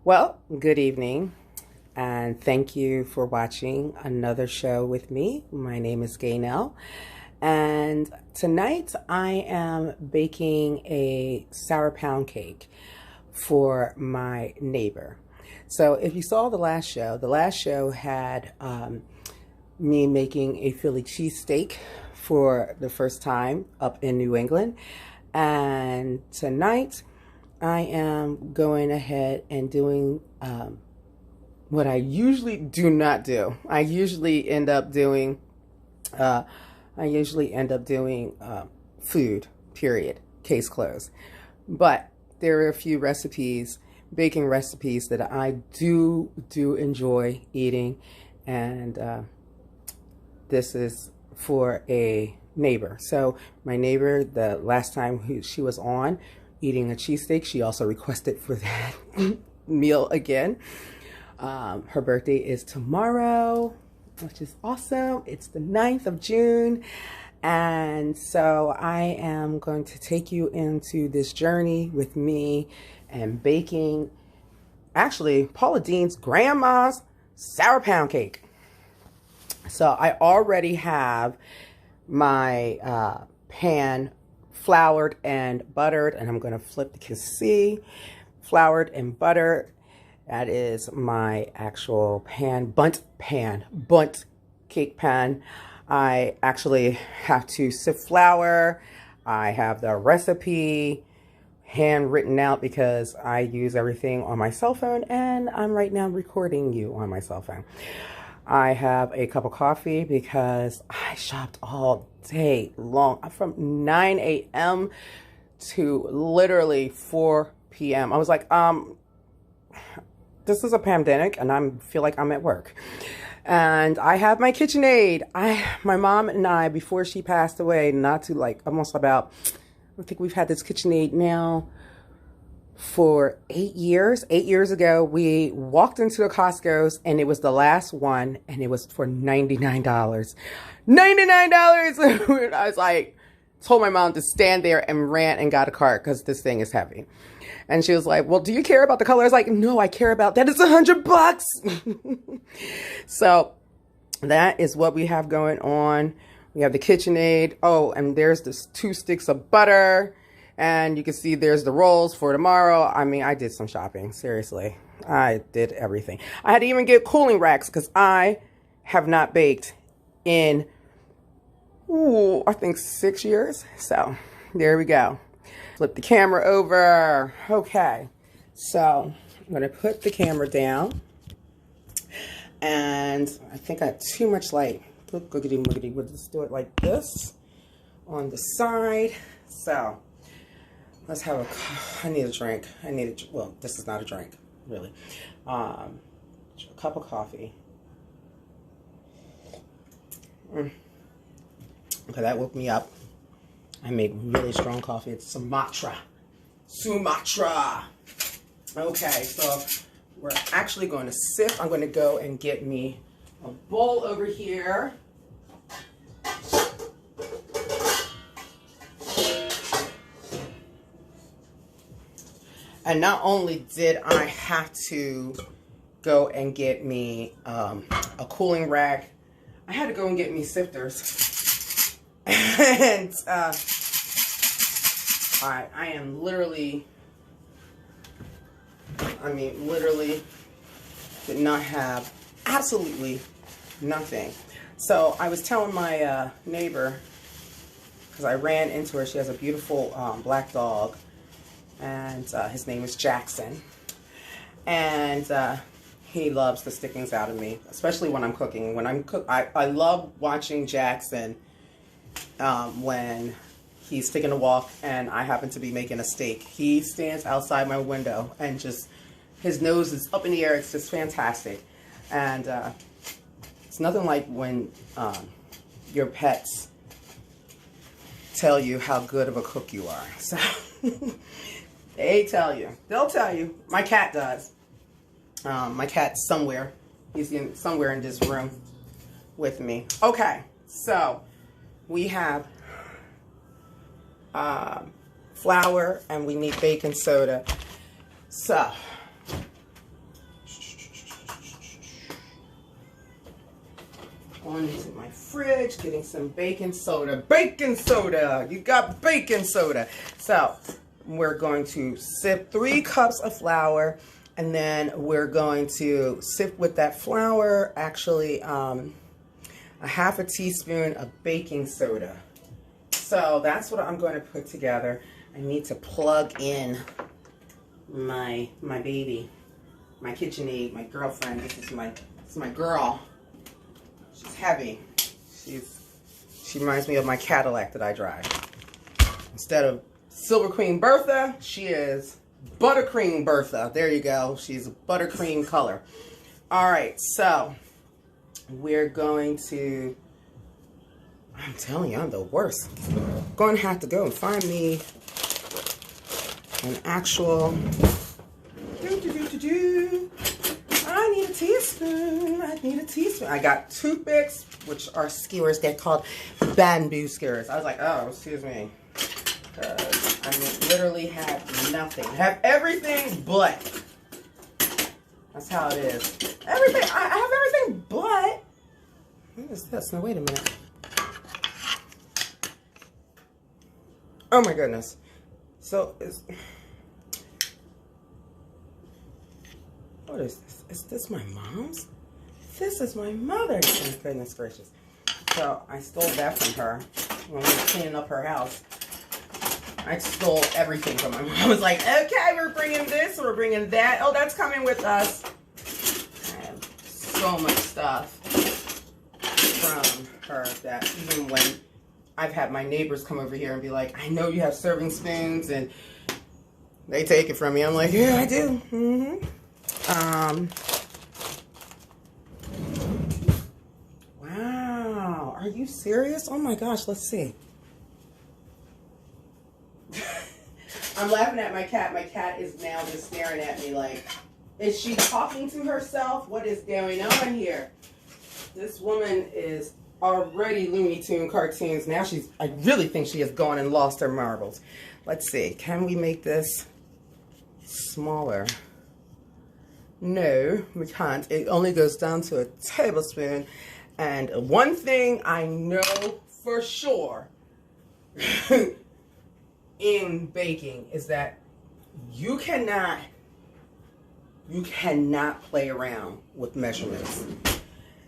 Well, good evening, and thank you for watching another show with me. My name is Gaynell, and tonight I am baking a sour pound cake for my neighbor. So if you saw the last show had me making a Philly cheesesteak for the first time up in New England, and tonight I am going ahead and doing what I usually do not do. I usually end up doing food, period, case closed. But there are a few recipes, baking recipes, that I do enjoy eating, and this is for a neighbor. So my neighbor, the last time she was on eating a cheesesteak, she also requested for that meal again. Her birthday is tomorrow, which is awesome. It's the 9th of June. And so I am going to take you into this journey with me and baking, actually, Paula Dean's grandma's sour pound cake. So I already have my pan floured and buttered, and I'm going to flip the see, floured and buttered. That is my actual pan, bundt cake pan. I actually have to sift flour. I have the recipe handwritten out because I use everything on my cell phone, and I'm right now recording you on my cell phone. I have a cup of coffee because I shopped all day long, from 9 a.m. to literally 4 p.m. I was like, this is a pandemic and I feel like I'm at work. And I have my KitchenAid. My mom and I, before she passed away, I think we've had this KitchenAid now for 8 years. 8 years ago, we walked into the Costco's and it was the last one, and it was for $99. $99! I was like, told my mom to stand there and ran and got a cart because this thing is heavy. And she was like, well, do you care about the color? I was like, no, I care about that. It's $100. So that is what we have going on. We have the KitchenAid. Oh, and there's this 2 sticks of butter. And you can see there's the rolls for tomorrow. I mean, I did some shopping. Seriously. I did everything. I had to even get cooling racks because I have not baked in, I think 6 years. So there we go. Flip the camera over. Okay. So I'm going to put the camera down. And I think I have too much light. Googity moogity. We'll just do it like this on the side. So let's have I need a drink. Well, this is not a drink, really. A cup of coffee. Okay, that woke me up. I make really strong coffee. It's Sumatra. Okay, so we're actually going to sift. I'm going to go and get me a bowl over here. And not only did I have to go and get me a cooling rack, I had to go and get me sifters. And I am literally did not have absolutely nothing. So I was telling my neighbor, because I ran into her, she has a beautiful black dog. And his name is Jackson, and he loves the stickings out of me, especially when I'm cooking. When I love watching Jackson when he's taking a walk and I happen to be making a steak. He stands outside my window and just, his nose is up in the air. It's just fantastic. And it's nothing like when your pets tell you how good of a cook you are. So they'll tell you. My cat does. My cat's somewhere. He's somewhere in this room with me. Okay, so we have flour and we need baking soda. So Going into my fridge, getting some baking soda. Baking soda! You got baking soda. So we're going to sift 3 cups of flour, and then we're going to sift with that flour, actually, a half a teaspoon of baking soda. So that's what I'm going to put together. I need to plug in my baby, my KitchenAid, my girlfriend. This is my girl. She's heavy. She reminds me of my Cadillac that I drive. Instead of Silver Queen Bertha, she is Buttercream Bertha. There you go. She's a buttercream color. All right, so we're going to, I'm telling you, I'm the worst. I'm going to have to go and find me an actual, I need a teaspoon. I need a teaspoon. I got toothpicks, which are skewers. They're called bamboo skewers. I was like, oh, excuse me. I literally have nothing. I have everything but. That's how it is. Everything. I have everything but. What is this? Now, wait a minute. Oh, my goodness. So, what is this? Is this my mom's? This is my mother's. Oh, goodness gracious. So I stole that from her when we were cleaning up her house. I stole everything from her. I was like, okay, we're bringing this, we're bringing that. Oh, that's coming with us. I have so much stuff from her that even when I've had my neighbors come over here and be like, I know you have serving spoons, and they take it from me. I'm like, yeah, I do. Wow, are you serious? Oh my gosh, let's see. I'm laughing at my cat. My cat is now just staring at me like, is she talking to herself? What is going on here? This woman is already Looney Tune cartoons. Now I really think she has gone and lost her marbles. Let's see, can we make this smaller? No, we can't. It only goes down to a tablespoon. And one thing I know for sure in baking is that you cannot play around with measurements.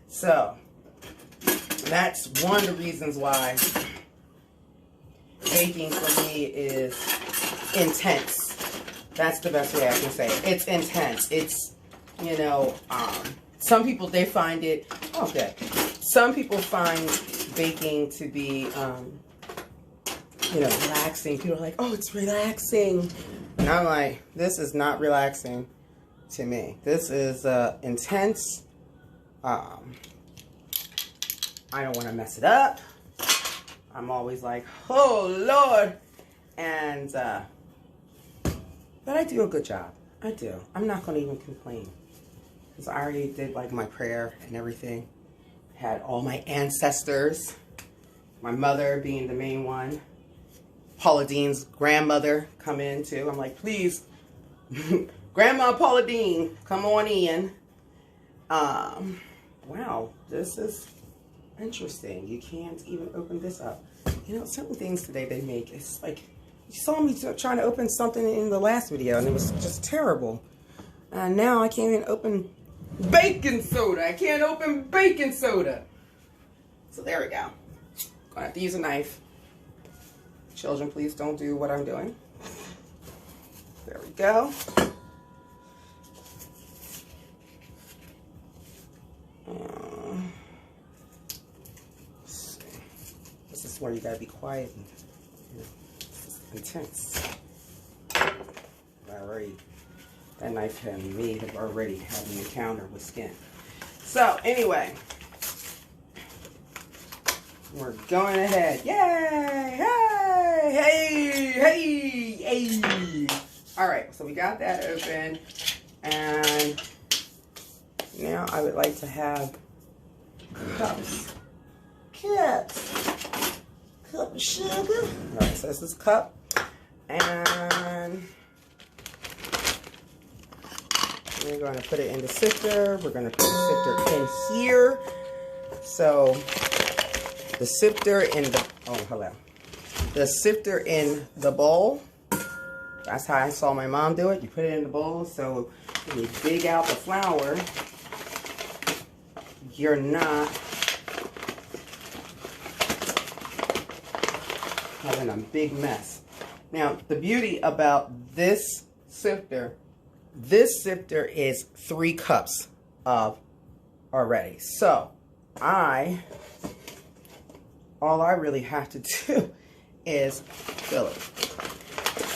So that's one of the reasons why baking for me is intense. That's the best way I can say it. It's intense. It's, you know, some people, they find it, okay. Some people find baking to be, you know, relaxing. People are like, oh, it's relaxing. And I'm like, this is not relaxing to me. This is intense. I don't want to mess it up. I'm always like, oh, Lord. And, but I do a good job. I do. I'm not going to even complain. Because I already did like my prayer and everything. Had all my ancestors. My mother being the main one. Paula Dean's grandmother come in too. I'm like, please, Grandma Paula Dean, come on in. Wow, this is interesting. You can't even open this up. You know, certain things today they make, it's like, you saw me trying to open something in the last video and it was just terrible. And now I can't even open baking soda. I can't open baking soda. So there we go. Gonna have to use a knife. Children, please don't do what I'm doing. There we go. This is where you gotta be quiet and, you know, intense. Alright. That knife and me have already had an encounter with skin. So, anyway. We're going ahead. Yay! Hey! Hey! Hey! Hey! Alright, so we got that open. And now I would like to have cups. Cup of sugar. Alright, so this is cup. And we're going to put it in the sifter. We're going to put the sifter in here. So the sifter in the, oh, hello. The sifter in the bowl, that's how I saw my mom do it. You put it in the bowl, so when you dig out the flour, you're not having a big mess. Now, the beauty about this sifter is 3 cups of already. So, all I really have to do is fill it.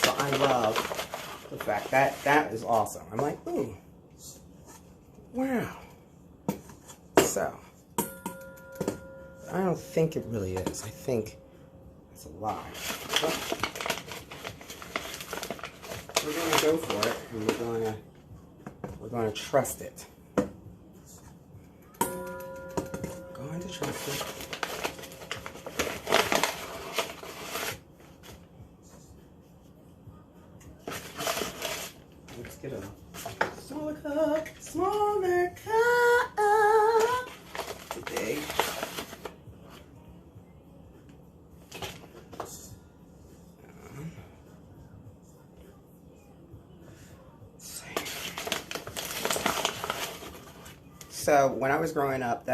So I love the fact that is awesome. I'm like, ooh, wow. So, I don't think it really is. I think it's a lie. But we're going to go for it, and we're going to trust it. Going to trust it. Let's get a smaller cup today. So when I was growing up,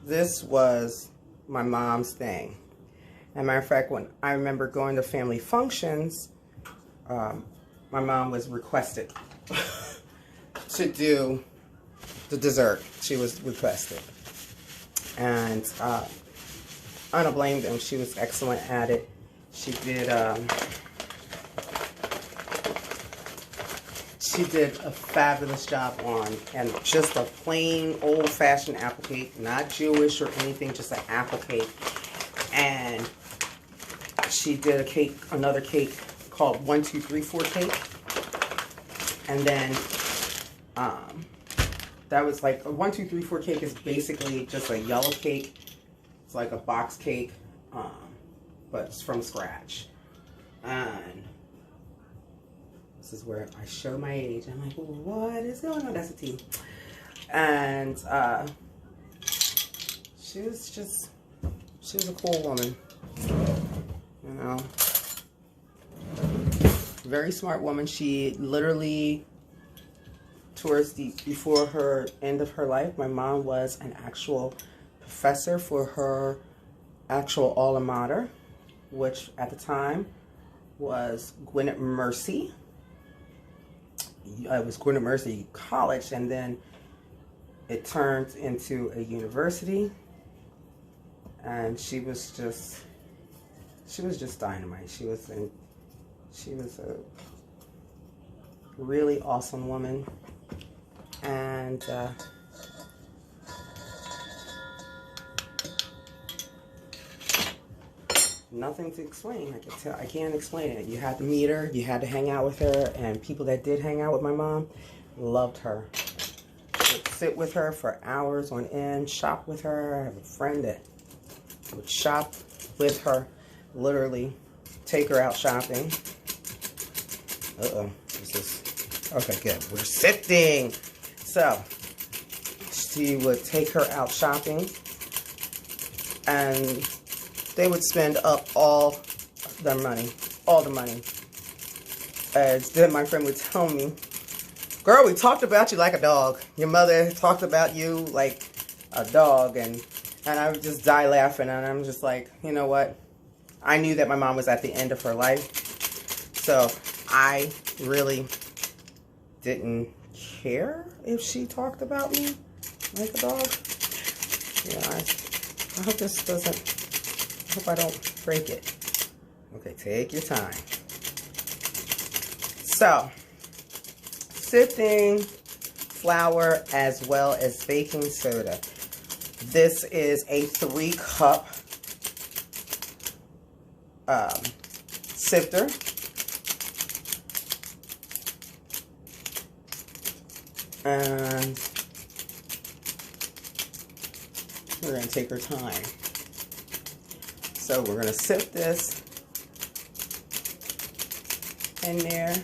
this was my mom's thing. As a matter of fact, when I remember going to family functions, my mom was requested to do the dessert. She was requested. And I don't blame them. She was excellent at it. She did a fabulous job on, and just a plain old-fashioned apple cake, not Jewish or anything, just an apple cake. And she did another cake called 1, 2, 3, 4 cake. And then that was like a 1, 2, 3, 4 cake is basically just a yellow cake. It's like a box cake, but it's from scratch. And this is where I show my age. I'm like, what is going on? That's a tea. And she was a cool woman, you know. Very smart woman. She literally, before her end of her life, my mom was an actual professor for her actual alma mater, which at the time was Gwynedd Mercy. It was Gwynedd Mercy College, and then it turned into a university. And she was just dynamite. She was a really awesome woman, and nothing to explain. I can't explain it. You had to meet her, you had to hang out with her, and people that did hang out with my mom loved her. Would sit with her for hours on end, shop with her. I have a friend that would shop with her, literally take her out shopping. Okay, good. We're sifting. So she would take her out shopping, and they would spend up all the money. As then my friend would tell me, girl, we talked about you like a dog. Your mother talked about you like a dog. And I would just die laughing. And I'm just like, you know what? I knew that my mom was at the end of her life. So I really didn't care if she talked about me like a dog. Yeah, I hope this doesn't, I hope I don't break it. Okay, take your time. So, sifting flour as well as baking soda. This is a 3-cup sifter. And we're going to take our time. So we're going to sift this in there.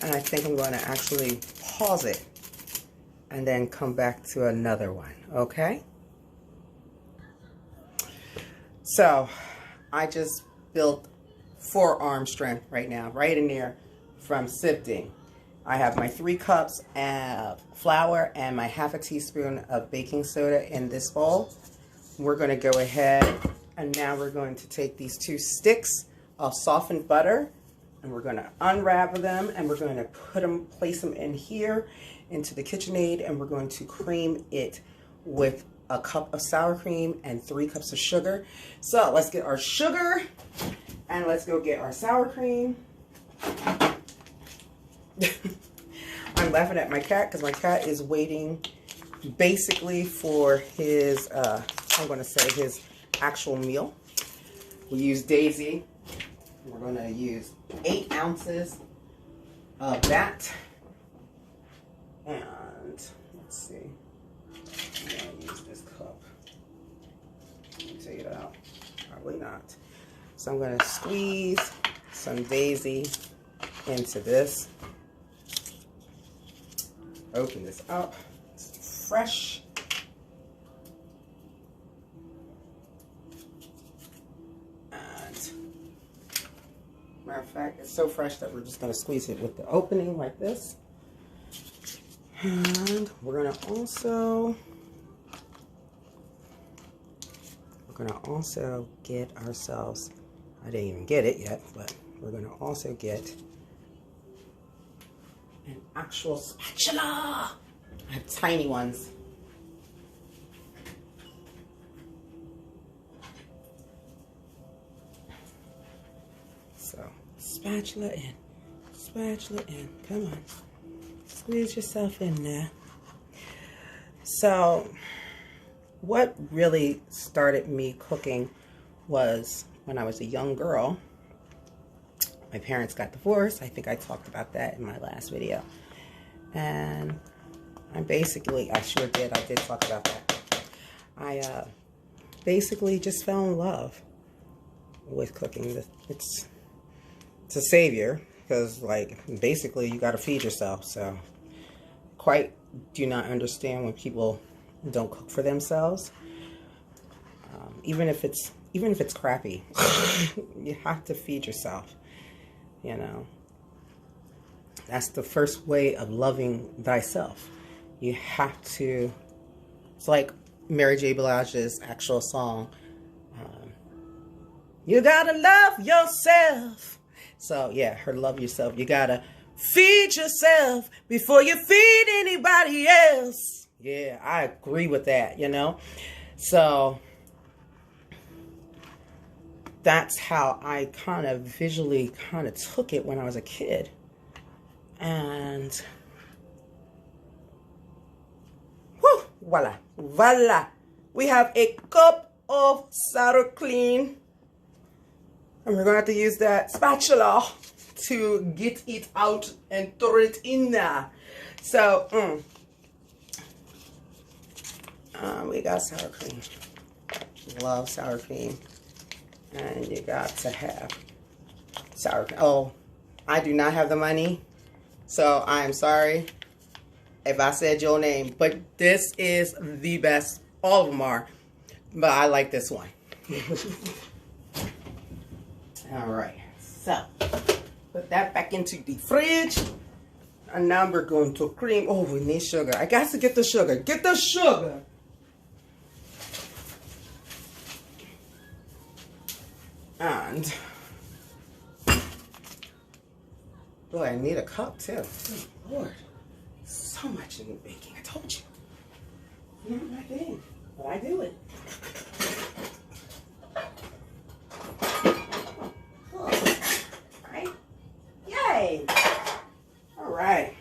And I think I'm going to actually pause it and then come back to another one, okay? So I just built forearm strength right now, right in there from sifting. I have my 3 cups of flour and my ½ teaspoon of baking soda in this bowl. We're going to go ahead and now we're going to take these 2 sticks of softened butter and we're going to unravel them and we're going to place them in here into the KitchenAid, and we're going to cream it with a cup of sour cream and 3 cups of sugar. So let's get our sugar and let's go get our sour cream. I'm laughing at my cat because my cat is waiting basically for his, I'm going to say his actual meal. We use Daisy. We're going to use 8 ounces of that. And let's see. I'm going to use this cup. Let me take it out. Probably not. So I'm going to squeeze some Daisy into this. Open this up. It's fresh. And matter of fact, it's so fresh that we're just going to squeeze it with the opening like this. And we're going to also get ourselves, I didn't even get it yet, but we're going to also get an actual spatula. I have tiny ones. So spatula in, come on. Squeeze yourself in there. So what really started me cooking was when I was a young girl. My parents got divorced. I think I talked about that in my last video. And I sure did. I did talk about that. I basically just fell in love with cooking. It's a savior because, like, basically you got to feed yourself. So quite do not understand when people don't cook for themselves. Even if it's crappy, you have to feed yourself. You know, that's the first way of loving thyself. You have to. It's like Mary J. Blige's actual song. You gotta love yourself. So yeah, her love yourself. You gotta feed yourself before you feed anybody else. Yeah, I agree with that, you know. So that's how I kind of visually kind of took it when I was a kid. And whew, voila. We have a cup of sour cream. And we're going to have to use that spatula to get it out and throw it in there. So, we got sour cream. Love sour cream. And you got to have sour cream. Oh, I do not have the money. So, I am sorry if I said your name. But this is the best. All of them are. But I like this one. All right, so put that back into the fridge, and now we're going to cream. Oh, we need sugar. I got to get the sugar. Get the sugar. And boy, I need a cup too. Oh, Lord, so much in baking. I told you. Not my thing, but I do it. All right.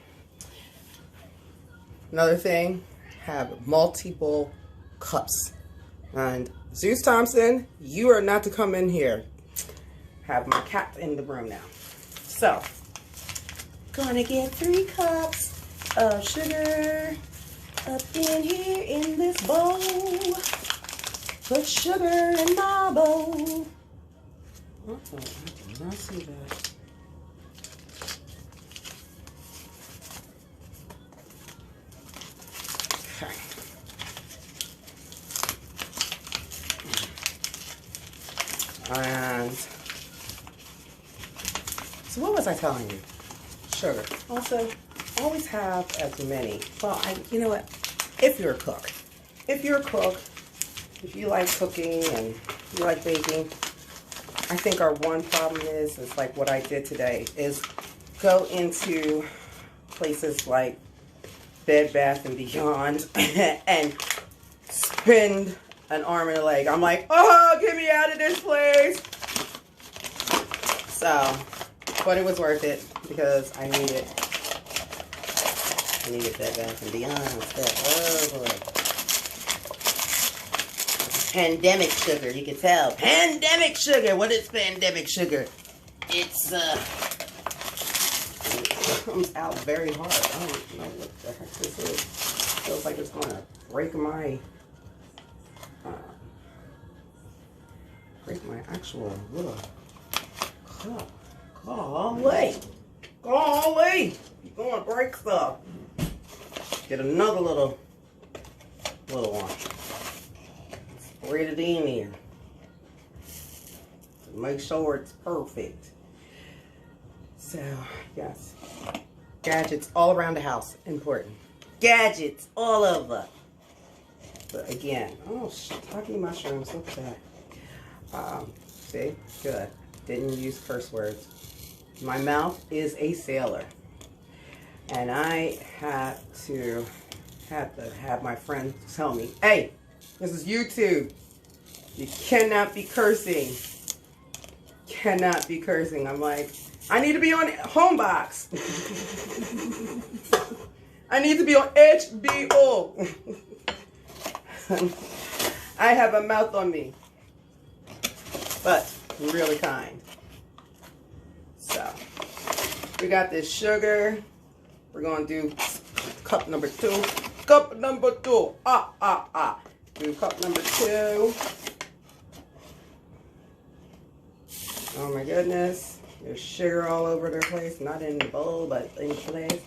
Another thing, have multiple cups. And Zeus Thompson, you are not to come in here. Have my cat in the room now. So, gonna get 3 cups of sugar up in here in this bowl. Put sugar in my bowl. Uh-oh, I did not see that. And so what was I telling you? Sugar. Also, always have as many. Well, you know what? If you're a cook, if you like cooking and you like baking, I think our one problem is like what I did today is go into places like Bed Bath and Beyond and spend an arm and a leg. I'm like, oh, get me out of this place. So, but it was worth it because I needed Bed Bath and Beyond. Oh boy. Pandemic sugar, you can tell. Pandemic sugar. What is pandemic sugar? It's it comes out very hard. I don't know what the heck this is. Feels like it's gonna break my actual little cup. Golly, you're gonna break stuff. Get another little one. Spread it in here. Make sure it's perfect. So, yes. Gadgets all around the house. Important. Gadgets all over. But again, oh, shiitake mushrooms. Look at that. See? Good. Didn't use curse words. My mouth is a sailor. And I had to have my friend tell me, hey, this is YouTube. You cannot be cursing. Cannot be cursing. I'm like, I need to be on Homebox. I need to be on HBO. I have a mouth on me. But I'm really kind. So, we got this sugar. We're going to do cup number 2. Cup number 2. Do cup number 2. Oh my goodness. There's sugar all over the place. Not in the bowl, but in place.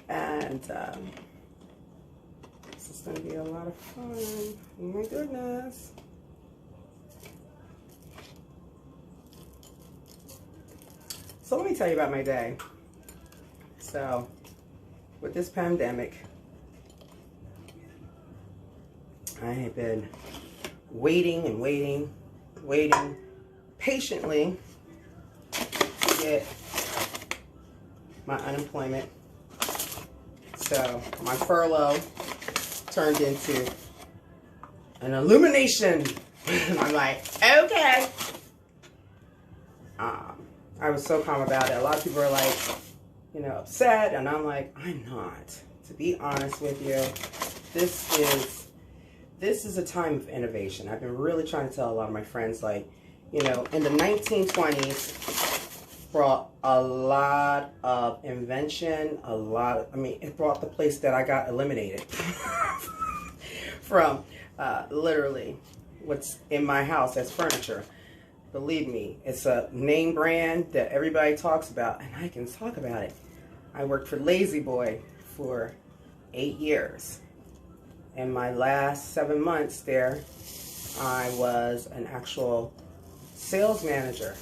And this is going to be a lot of fun. Oh my goodness. So let me tell you about my day. So, with this pandemic, I have been waiting and waiting patiently to get my unemployment. So, my furlough turned into an illumination. And I'm like, okay. I was so calm about it. A lot of people are like, you know, upset, and I'm like, I'm not. To be honest with you, this is a time of innovation. I've been really trying to tell a lot of my friends, like, you know, in the 1920s brought a lot of invention, it brought the place that I got eliminated from literally what's in my house as furniture. Believe me, it's a name brand that everybody talks about, and I can talk about it. I worked for Lazy Boy for 8 years. In my last 7 months there, I was an actual sales manager.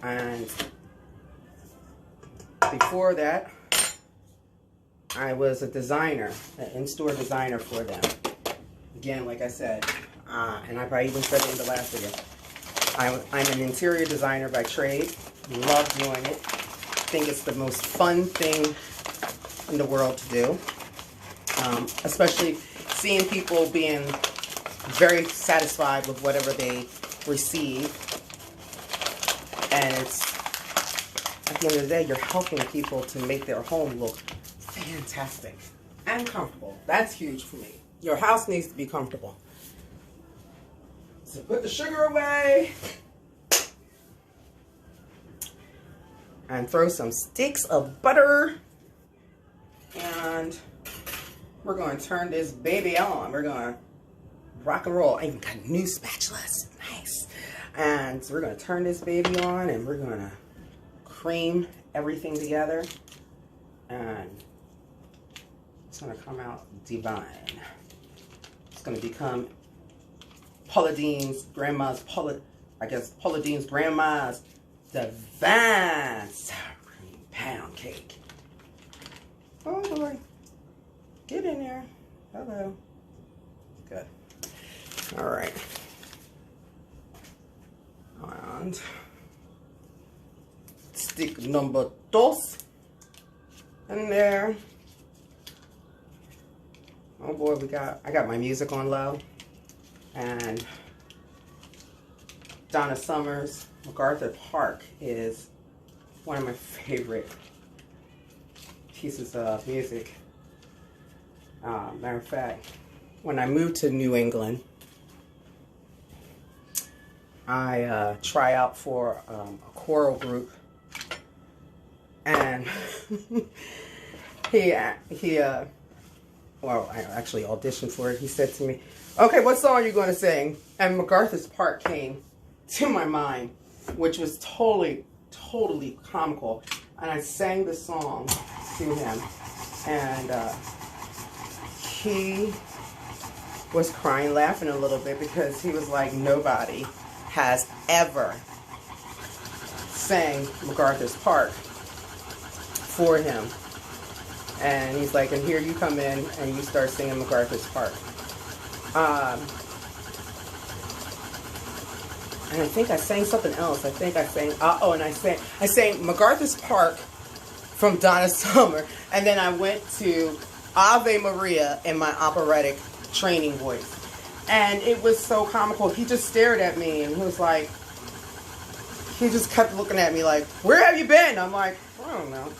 And before that, I was a designer, an in-store designer for them. Again, like I said, and I probably even said it in the last video, I'm an interior designer by trade. Love doing it. Think it's the most fun thing in the world to do. Especially seeing people being very satisfied with whatever they receive. And it's, at the end of the day, you're helping people to make their home look fantastic and comfortable. That's huge for me. Your house needs to be comfortable. So put the sugar away. And throw some sticks of butter. And we're going to turn this baby on. We're going to rock and roll. I even got new spatulas. Nice. And so we're going to turn this baby on, and we're going to cream everything together. And it's going to come out divine. It's going to become Paula Dean's grandma's, Paula Dean's grandma's divine sour cream pound cake. Oh boy. Get in there. Hello. Good. All right. And stick number 2 in there. Oh boy, I got my music on low. And Donna Summer's MacArthur Park is one of my favorite pieces of music. Matter of fact, when I moved to New England, I try out for a choral group, and well, I actually auditioned for it. He said to me, "Okay, what song are you going to sing?" And MacArthur's Park came to my mind, which was totally comical. And I sang the song to him, and he was crying, laughing a little bit, because he was like, nobody has ever sang MacArthur's Park for him. And he's like, and here you come in and you start singing MacArthur's Park. And I think I sang something else. I think I sang, I sang MacArthur's Park from Donna Summer. And then I went to Ave Maria in my operatic training voice. And it was so comical. He just stared at me and he was like, he just kept looking at me like, where have you been? I'm like, I don't know.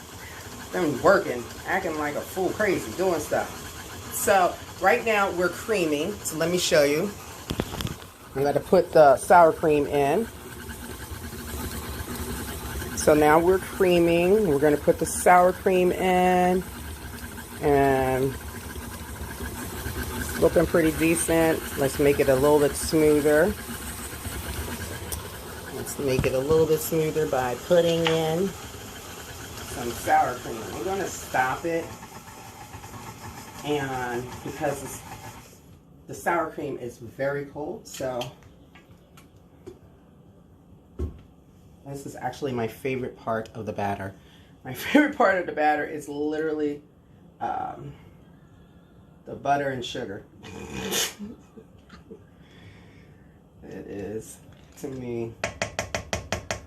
Been working, acting like a fool, crazy, doing stuff. So right now we're creaming. So let me show you. I'm going to put the sour cream in. So now we're creaming. We're going to put the sour cream in. And it's looking pretty decent. Let's make it a little bit smoother. Let's make it a little bit smoother by putting in some sour cream. I'm going to stop it. And because the sour cream is very cold, so this is actually my favorite part of the batter. My favorite part of the batter is literally the butter and sugar. It is, to me,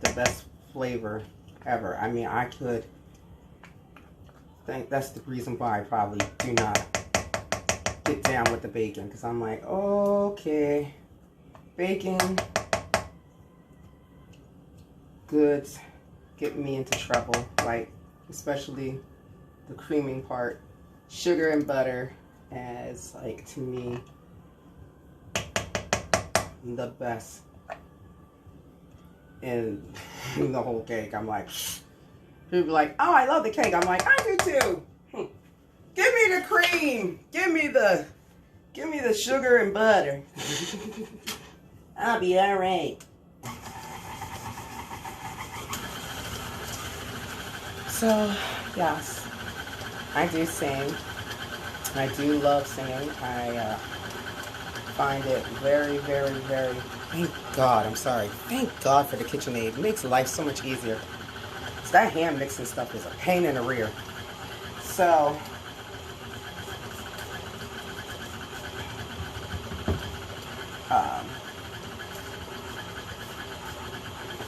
the best flavor ever. I mean, I could think that's the reason why I probably do not get down with the bacon, because I'm like, okay, bacon goods get me into trouble, like especially the creaming part. Sugar and butter is, like, to me, the best in the whole cake. I'm like, people are like, oh, I love the cake. I'm like, I do too. Give me the cream. Give me the sugar and butter. I'll be all right. So, yes, I do sing. I do love singing. I find it very, very, very, thank God, I'm sorry. Thank God for the KitchenAid. It makes life so much easier. So that hand mixing stuff is a pain in the rear. So, I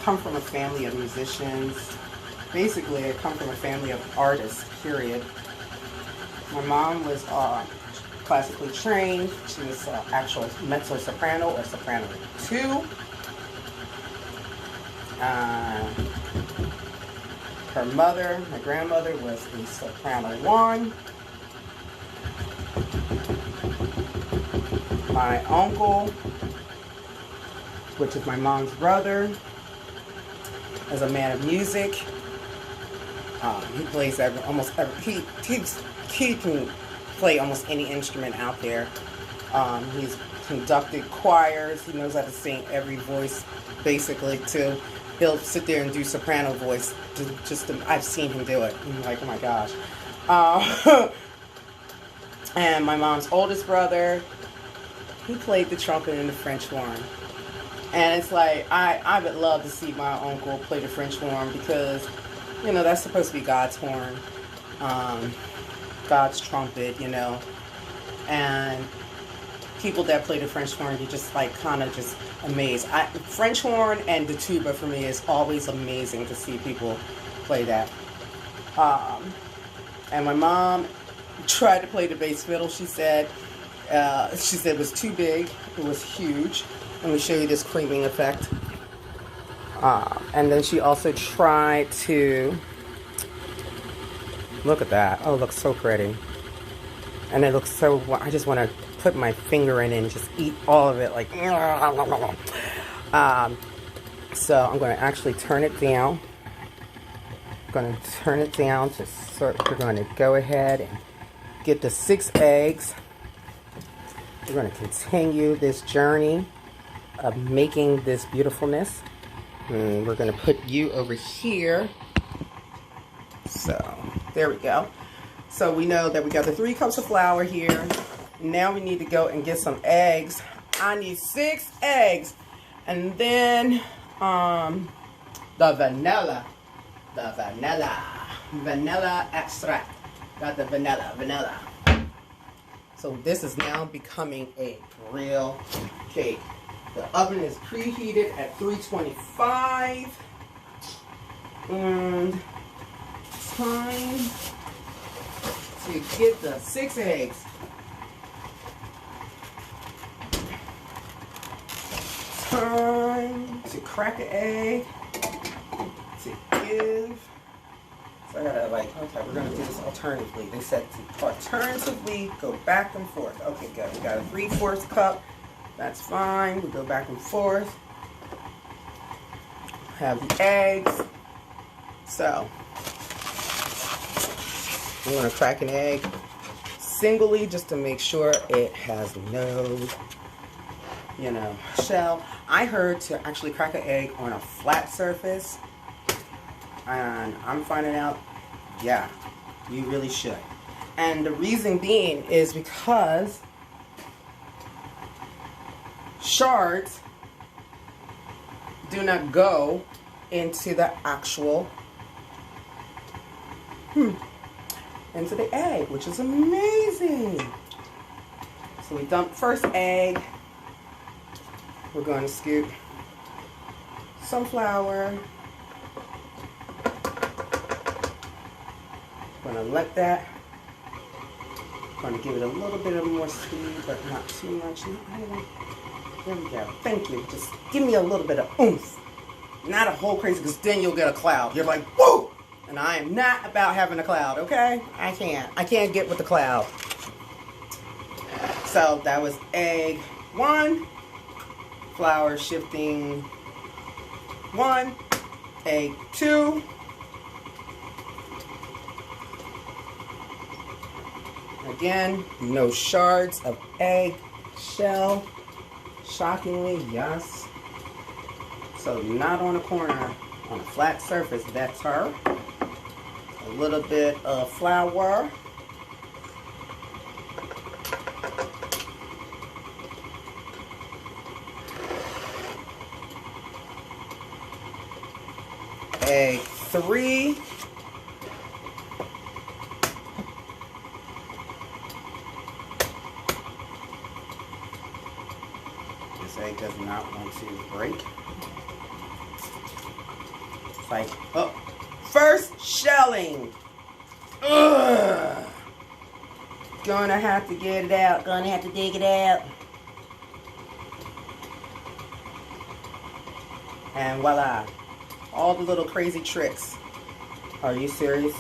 come from a family of musicians. Basically, I come from a family of artists, period. My mom was classically trained. She was actual mezzo-soprano or soprano 2. Her mother, my grandmother, was a soprano 1. My uncle, which is my mom's brother, is a man of music. He plays he can play almost any instrument out there. He's conducted choirs. He knows how to sing every voice, basically, too. He'll sit there and do soprano voice. I've seen him do it. I'm like, oh my gosh. And my mom's oldest brother he played the trumpet and the French horn. And it's like, I would love to see my uncle play the French horn because, you know, that's supposed to be God's horn, God's trumpet, you know. And people that play the French horn, you just like kind of just amazed. French horn and the tuba for me is always amazing to see people play that. And my mom tried to play the bass fiddle. She said it was too big. It was huge. Let me show you this creaming effect. And then she also tried to, look at that. Oh, it looks so pretty. And it looks so, I just want to put my finger in it and just eat all of it. Like, so I'm going to actually turn it down. I'm going to turn it down to sort. We're going to go ahead and get the 6 eggs. We're going to continue this journey of making this beautifulness. And we're going to put you over here. So there we go. So we know that we got the 3 cups of flour here. Now we need to go and get some eggs. I need 6 eggs. And then the vanilla extract. Got the vanilla. So this is now becoming a real cake. The oven is preheated at 325. And time to get the 6 eggs. Time to crack an egg. To give. So I gotta like, okay, we're gonna do this alternatively. They said to alternatively go back and forth. Okay, good. We got a 3/4 cup. That's fine. We go back and forth. Have the eggs. So I'm going to crack an egg singly just to make sure it has no, you know, shell. I heard to actually crack an egg on a flat surface. And I'm finding out, yeah, you really should. And the reason being is because shards do not go into the actual into the egg, which is amazing. So we dump first egg. We're going to scoop some flour. Going to let that. Going to give it a little bit of more speed, but not too much. There we go. Thank you. Just give me a little bit of oomph. Not a whole crazy, because then you'll get a cloud. You're like, whoa! And I am not about having a cloud, okay? I can't get with the cloud. So that was egg 1, flour shifting 1, egg 2. Again, no shards of egg shell. Shockingly, yes. So not on a corner, on a flat surface, that's her. A little bit of flour. Egg 3. This egg does not want to break. It's like, oh, first shelling. Ugh. Gonna have to get it out. Gonna have to dig it out. And voila. All the little crazy tricks. Are you serious?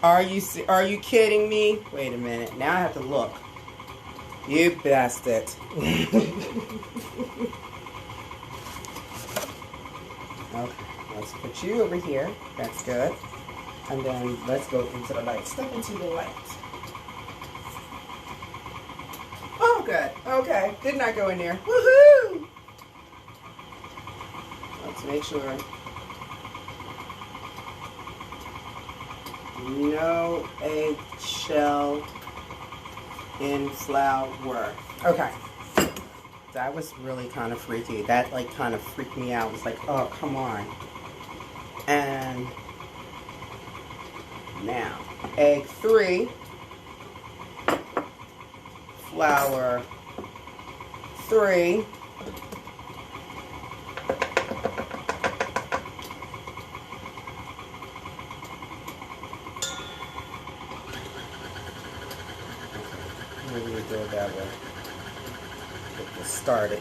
Are you kidding me? Wait a minute. Now I have to look. You bastard. Okay, let's put you over here. That's good. And then let's go into the light. Step into the light. Oh, good. Okay. Did not go in there. Woohoo! Let's make sure. No eggshell in flour. Okay. That was really kind of freaky. That like kind of freaked me out. It was like, oh, come on. And now, egg 3, flour 3, maybe we do it that way. Get this started.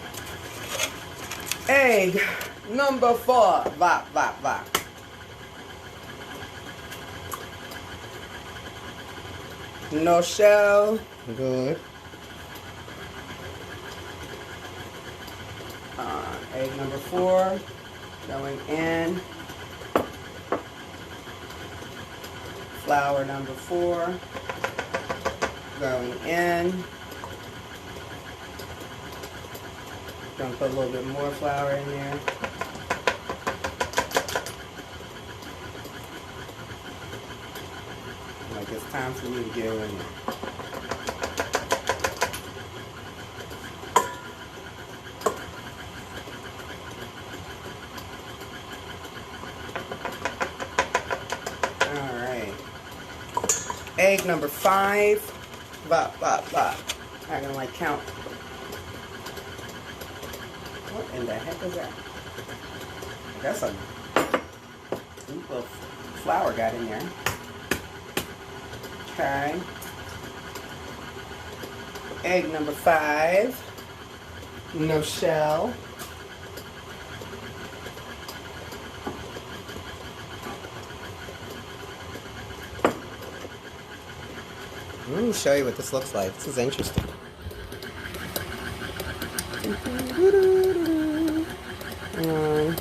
Egg number 4, va. No shell, good. Egg number 4 going in. Flour number 4 going in. Gonna put a little bit more flour in there. Like it's time for me to get in there. Alright. Egg number 5. I'm gonna like count. What in the heck is that? That's a heap of flour got in there. Okay. Egg number 5. No shell. Let me show you what this looks like. This is interesting. And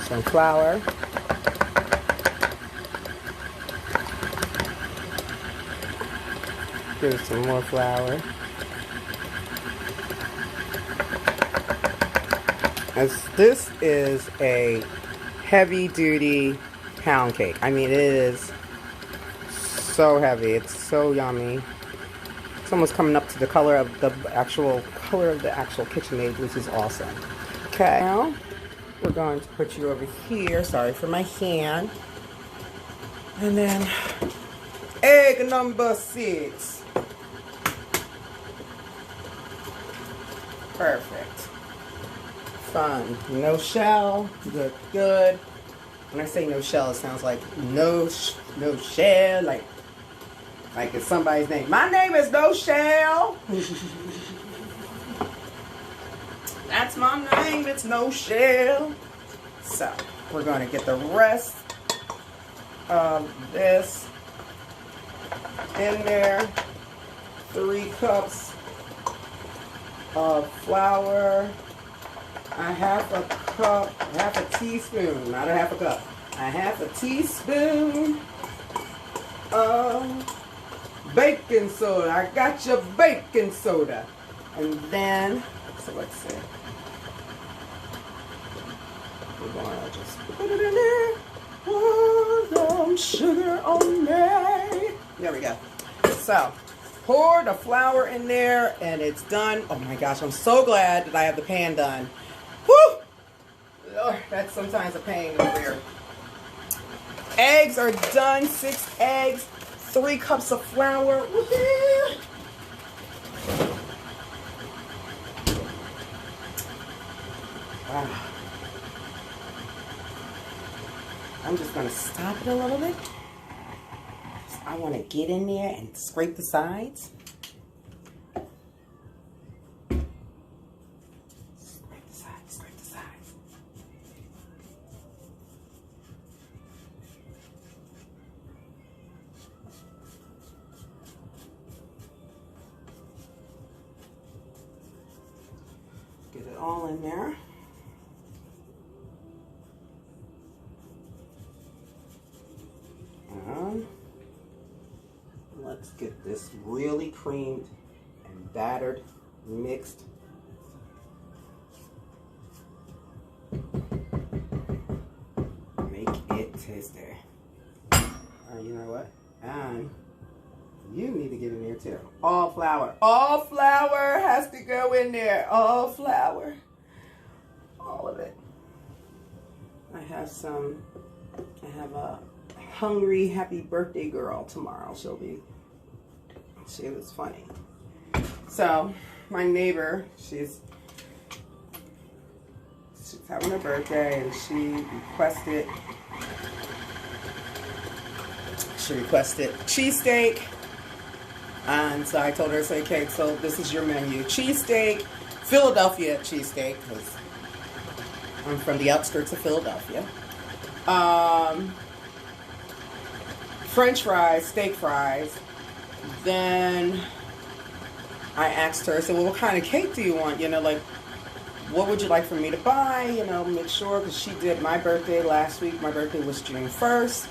some flour. Here's some more flour. As this is a heavy-duty pound cake. I mean, it is so heavy. It's so yummy. It's almost coming up to the color of the actual KitchenAid, which is awesome. Okay, now we're going to put you over here. Sorry for my hand. And then egg number 6. Perfect. Fun. No shell. Good. Good. When I say no shell, it sounds like no shell. Like it's somebody's name. My name is No Shell. That's my name. It's No Shell. So we're going to get the rest of this in there. 3 cups of flour. A half a teaspoon, not a half a cup. A half a teaspoon of baking soda. I got your baking soda. And then, so let's see. We're gonna just put it in there. Pour some sugar on me. There we go. So, pour the flour in there and it's done. Oh my gosh, I'm so glad that I have the pan done. Woo! Lord, that's sometimes a pain over here. Eggs are done. 6 eggs. 3 cups of flour. Wow. I'm just going to stop it a little bit. I want to get in there and scrape the sides. Scrape the sides. Get it all in there. Let's get this really creamed and battered, mixed. Make it tasty. You know what? And You need to get in there too. All flour. All flour has to go in there. All flour. All of it. I have a hungry happy birthday girl tomorrow. She was funny. So my neighbor, she's having her birthday, and she requested cheesesteak. And so I told her, say, okay, so this is your menu. Cheesesteak, Philadelphia cheesesteak, because I'm from the outskirts of Philadelphia. French fries, steak fries. Then I asked her, I said, well, what kind of cake do you want? You know, like, what would you like for me to buy? You know, make sure, because she did my birthday last week. My birthday was June 1st.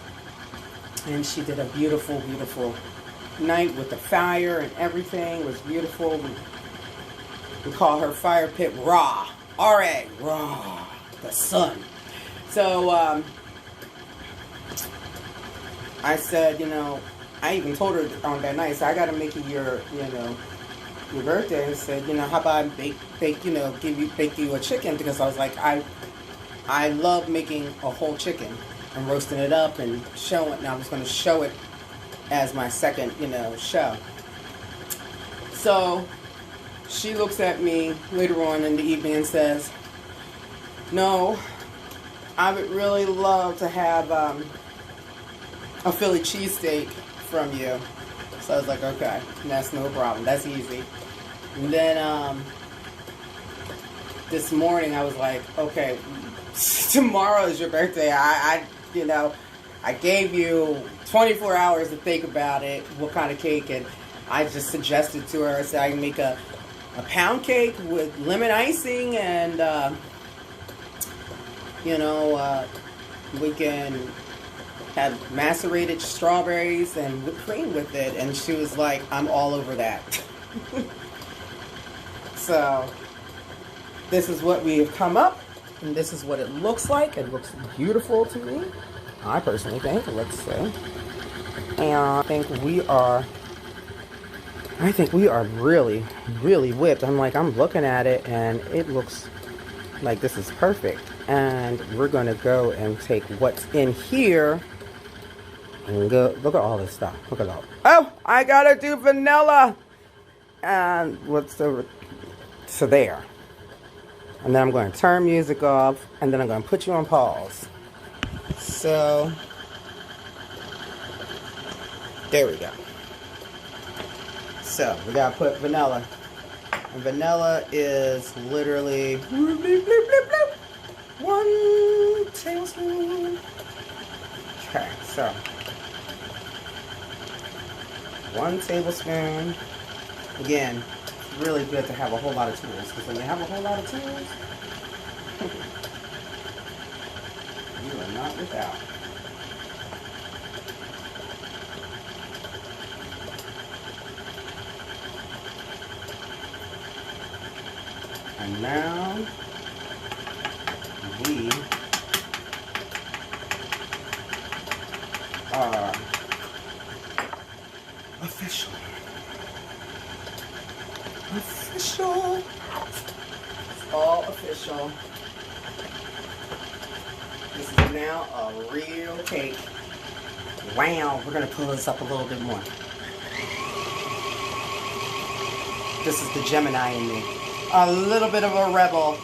And she did a beautiful, beautiful night with the fire and everything. It was beautiful. We call her Fire Pit Raw. R-A, Raw, the sun. So, I said, you know, I even told her on that night, so I got to make you your birthday. And said, you know, how about I bake you a chicken? Because I was like, I love making a whole chicken and roasting it up and showing it. And I was going to show it as my second, show. So she looks at me later on in the evening and says, no, I would really love to have a Philly cheesesteak from you. So I was like, okay, that's no problem. That's easy. And then this morning I was like, okay, tomorrow is your birthday. I gave you 24 hours to think about it, what kind of cake, and I just suggested to her, I said I can make a pound cake with lemon icing, and we can have macerated strawberries and whipped cream with it. And she was like, I'm all over that. So this is what we have come up, and this is what it looks like. It looks beautiful to me, I personally think. Let's see. And I think we are really, really whipped. I'm looking at it, and it looks like this is perfect. And we're going to go and take what's in here and go, look at all this stuff. Look at all. Oh, I got to do vanilla. And so there. And then I'm going to turn music off, and then I'm going to put you on pause. So, there we go. So, we got to put vanilla. And vanilla is literally 1 tablespoon. Okay, so 1 tablespoon. Again, it's really good to have a whole lot of tools, because when you have a whole lot of tools, you are not without. And now we are official. Official. It's all official. This is now a real cake. Wow, we're going to pull this up a little bit more. This is the Gemini in me. A little bit of a rebel.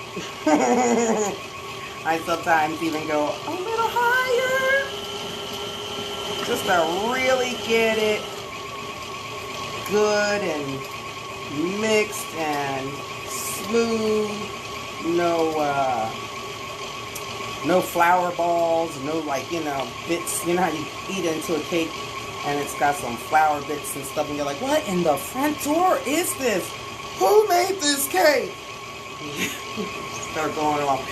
I sometimes even go a little higher, just to really get it good and mixed and smooth. No flour balls, no bits. You know how you eat into a cake and it's got some flour bits and stuff, and you're like, what in the front door is this? Who made this cake? Start going along.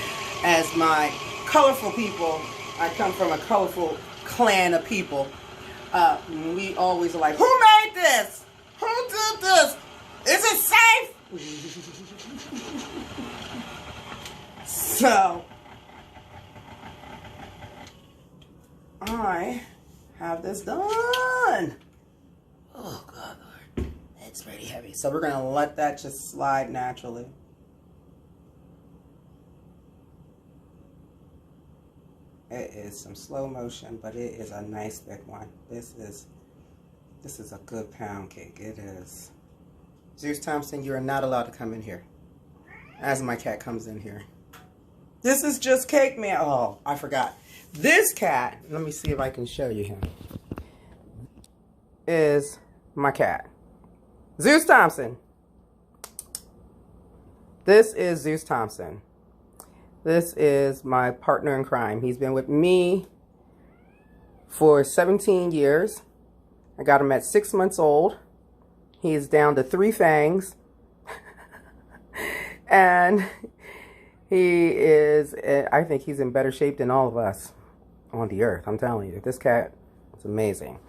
As my colorful people, I come from a colorful clan of people. We always are like, who made this? Who did this? Is it safe? So, I have this done. Oh, God. It's pretty heavy. So we're going to let that just slide naturally. It is some slow motion, but it is a nice thick one. This is a good pound cake. It is. Zeus Thompson, you are not allowed to come in here. As my cat comes in here. This is just cake, man. Oh, I forgot. This cat, let me see if I can show you him, is my cat. Zeus Thompson. This is Zeus Thompson. This is my partner in crime. He's been with me for 17 years. I got him at 6 months old. He's down to 3 fangs. And he is, I think he's in better shape than all of us on the earth. I'm telling you, this cat is amazing.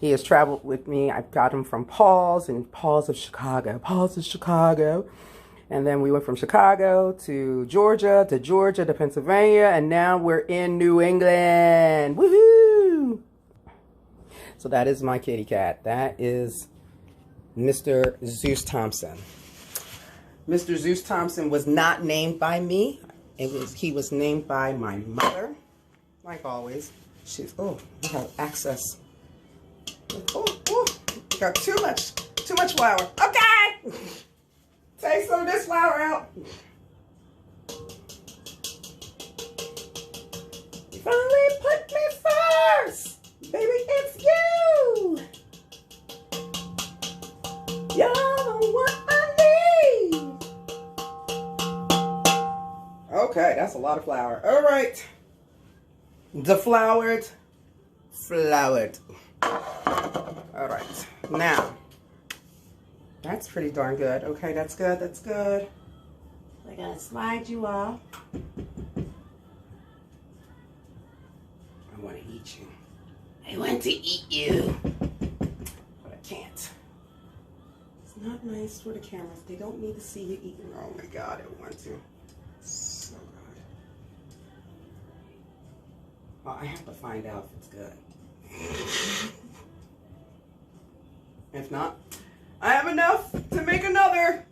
He has traveled with me. I've got him from Paul's and Paul's of Chicago. Paul's of Chicago. And then we went from Chicago to Georgia to Pennsylvania, and now we're in New England. Woohoo! So that is my kitty cat. That is Mr. Zeus Thompson. Mr. Zeus Thompson was not named by me. He was named by my mother. Like always. She's, oh, I have access. Oh, got too much flour. Okay! Take some of this flour out. You finally put me first. Baby, it's you. You're the one I need. Okay, that's a lot of flour. All right. Defloured. Floured. All right. Now. That's pretty darn good. Okay, that's good. That's good. We're gonna slide you off. I want to eat you. I want to eat you. But I can't. It's not nice for the cameras. They don't need to see you eating. Oh my God, I want to. So good. Well, I have to find out if it's good. If not, I have enough to make another.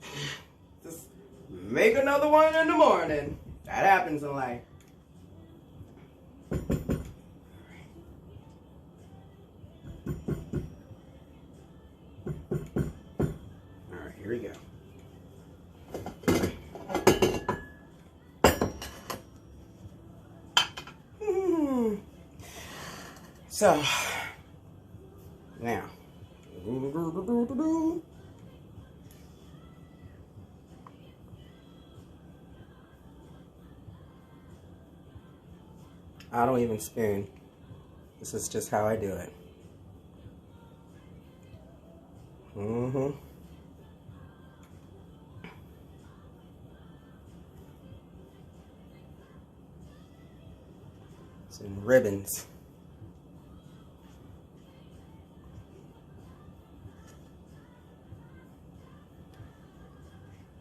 Just make another one in the morning. That happens in life. All right, here we go. So, now. I don't even spoon. This is just how I do it. It's in ribbons.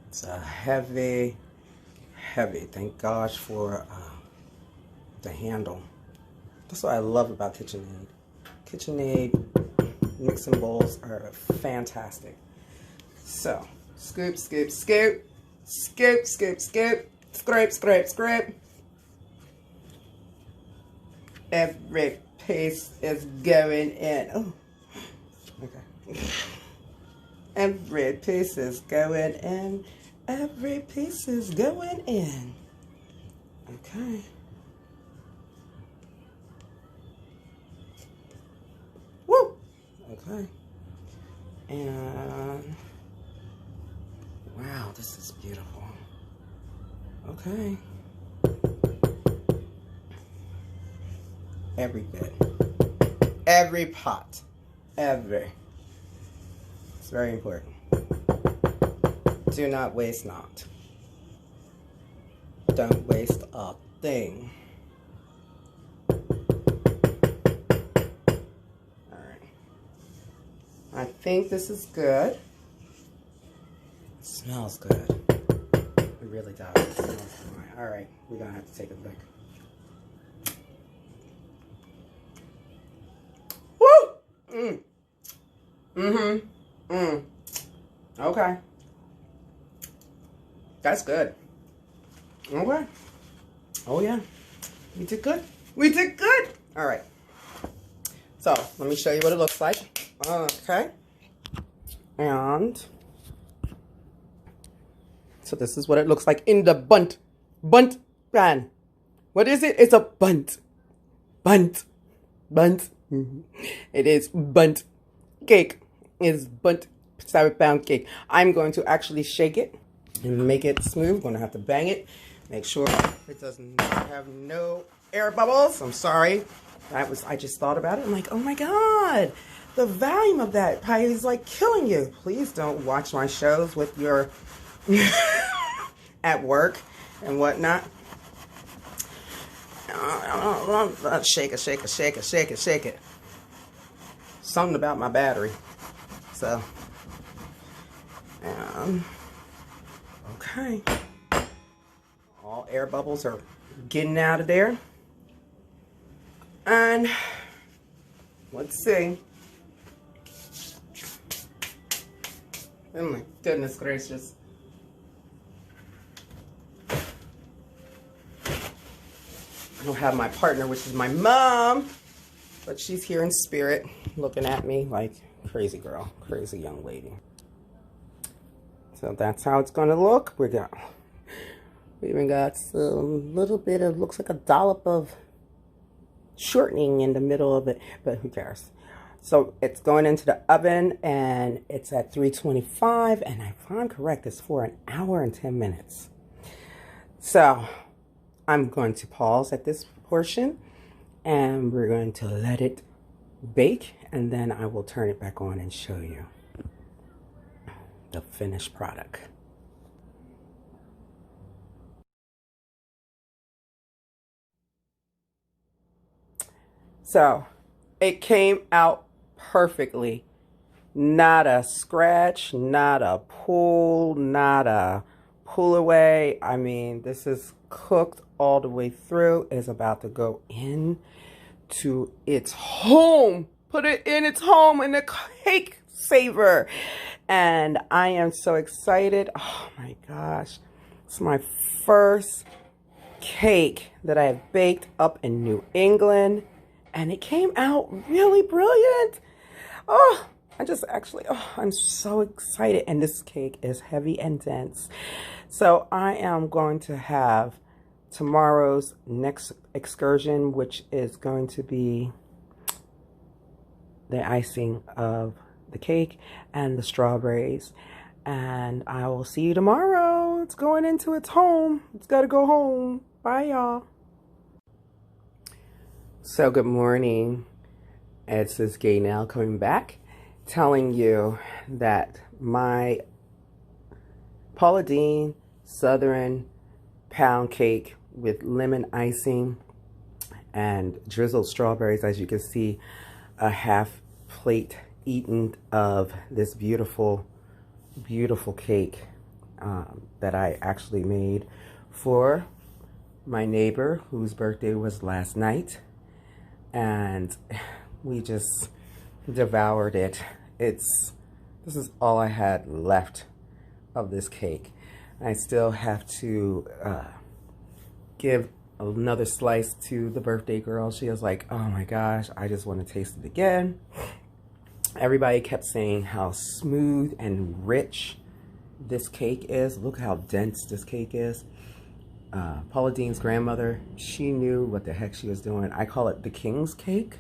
It's a heavy, thank gosh for the handle. That's what I love about KitchenAid. KitchenAid mixing bowls are fantastic. So, scoop, scoop, scoop, scoop, scoop, scoop, scrape, scrape, scrape. Every piece is going in. Oh, okay. Every piece is going in. Every piece is going in. Okay. Woo! Okay. And wow, this is beautiful. Okay. Every bit. Every pot. Every. It's very important. Do not waste not. Don't waste a thing. Alright. I think this is good. It smells good. It really does. It smells good. Alright, we're gonna have to take a look. Woo! Okay. That's good. Okay. Oh, yeah. We did good. We did good. All right. So, let me show you what it looks like. Okay. And so this is what it looks like in the bunt pan. What is it? It's a bunt. Bunt. It is bunt cake. It's bunt sour pound cake. I'm going to actually shake it and make it smooth. I'm going to have to bang it. Make sure it doesn't have no air bubbles. I'm sorry. I just thought about it. I'm like, oh my God. The volume of that pie is like killing you. Please don't watch my shows with your at work and whatnot. Shake it. Something about my battery. So, okay. All air bubbles are getting out of there. And let's see. Oh my goodness gracious. I don't have my partner, which is my mom, but she's here in spirit looking at me like crazy girl, crazy young lady. So that's how it's gonna look. We even got some little bit of, looks like a dollop of shortening in the middle of it, but who cares? So it's going into the oven and it's at 325, and if I'm correct, it's for 1 hour and 10 minutes. So I'm going to pause at this portion and we're going to let it bake, and then I will turn it back on and show you the finished product. So it came out perfectly. Not a scratch, not a pull, not a pull away. I mean, this is cooked all the way through. It's about to go in to its home. Put it in its home in the cake saver. And I am so excited. Oh my gosh. It's my first cake that I have baked up in New England. And it came out really brilliant. Oh, I'm so excited. And this cake is heavy and dense. So I am going to have tomorrow's next excursion, which is going to be the icing of the cake and the strawberries. And I will see you tomorrow. It's going into its home. It's got to go home. Bye, y'all. So good morning. It's this gay now coming back, telling you that my Paula Deen Southern pound cake with lemon icing and drizzled strawberries, as you can see, a half plate eaten of this beautiful cake that I actually made for my neighbor whose birthday was last night, and we just devoured it. This is all I had left of this cake. I still have to give another slice to the birthday girl. She was like, oh my gosh, I just want to taste it again. Everybody kept saying how smooth and rich this cake is. Look how dense this cake is. Paula Deen's grandmother, she knew what the heck she was doing. I call it the king's cake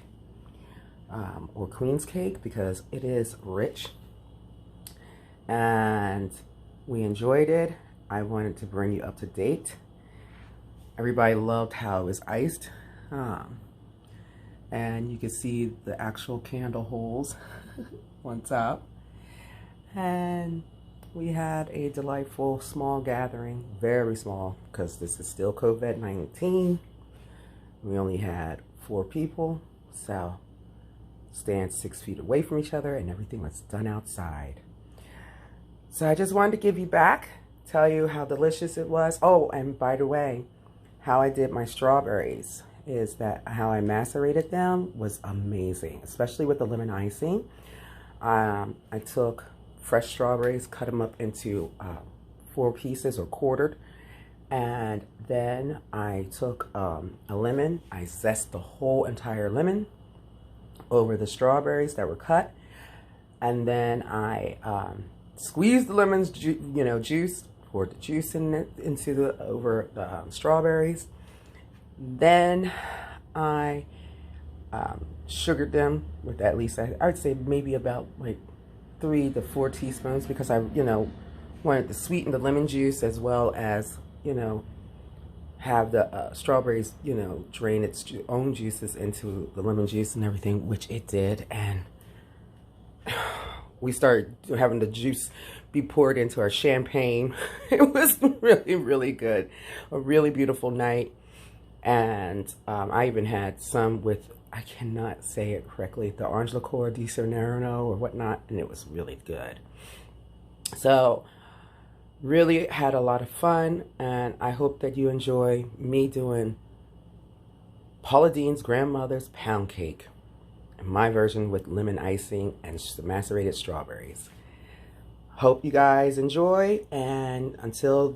or queen's cake because it is rich. And we enjoyed it. I wanted to bring you up to date. Everybody loved how it was iced. And you can see the actual candle holes on top. And we had a delightful small gathering, very small, because this is still COVID-19. We only had 4 people, so stand 6 feet away from each other, and everything was done outside. So I just wanted to give you back, tell you how delicious it was. Oh, and by the way, how I did my strawberries is that how I macerated them was amazing, especially with the lemon icing. I took fresh strawberries, cut them up into 4 pieces or quartered. And then I took a lemon. I zest the whole entire lemon over the strawberries that were cut. And then I squeezed the lemon's juice, poured the juice over the strawberries. Then I sugared them with at least, I'd say maybe about like 3 to 4 teaspoons, because I, wanted to sweeten the lemon juice as well as, have the strawberries, drain its own juices into the lemon juice and everything, which it did. And we started having the juice be poured into our champagne. It was really, really good. A really beautiful night. And I even had some with, I cannot say it correctly, the orange liqueur di Cernerano or whatnot, and it was really good. So really had a lot of fun, and I hope that you enjoy me doing Paula Deen's grandmother's pound cake, my version with lemon icing and macerated strawberries. Hope you guys enjoy, and until